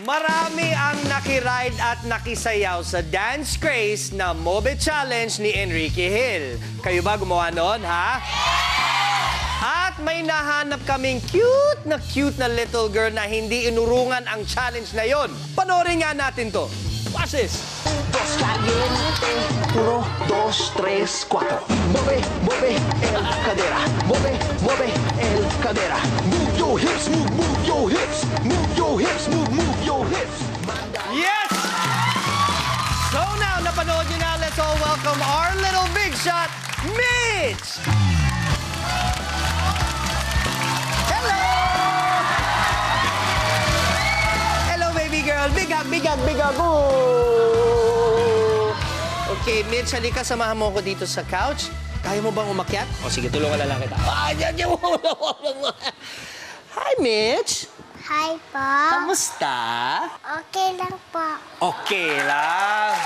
Marami ang nakiride at nakisayaw sa dance craze na Mobe Challenge ni Enrique Hill. Kayo ba gumawa noon, ha? At may nahanap kaming cute na little girl na hindi inurungan ang challenge na yon. Panoorin nga natin to. Watch this. Dos caliente, 1, 2, 3, 4. Mueve, mueve el cadera. Mueve, mueve el cadera. Move your hips, move your hips. Move your hips, move your hips. Yes! So now, napanood nyo na, let's all welcome our little big shot, Mitch! Hello! Hello, baby girl. Big hug, big hug, big hug. Ooh. Okay, Mitch, halika, samahan mo ako dito sa couch. Kaya mo bang umakyat? O sige, tulungan na lang kita. Hi, Mitch. Hi po. Kamusta? Okay lang po. Okay lang.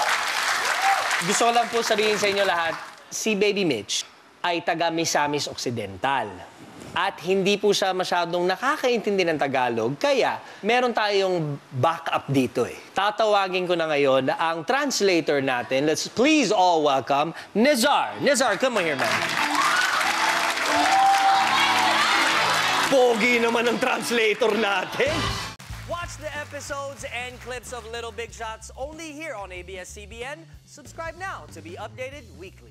Gusto ko lang po sabihin sa inyo lahat, si Baby Mitch ay taga Misamis Occidental. At hindi po siya masyadong nakakaintindi ng Tagalog, kaya meron tayong backup dito eh. Tatawagin ko na ngayon ang translator natin. Let's please all welcome Nizar. Nizar, come on here, man. Pogi naman ang translator natin. Watch the episodes and clips of Little Big Shots only here on ABS-CBN. Subscribe now to be updated weekly.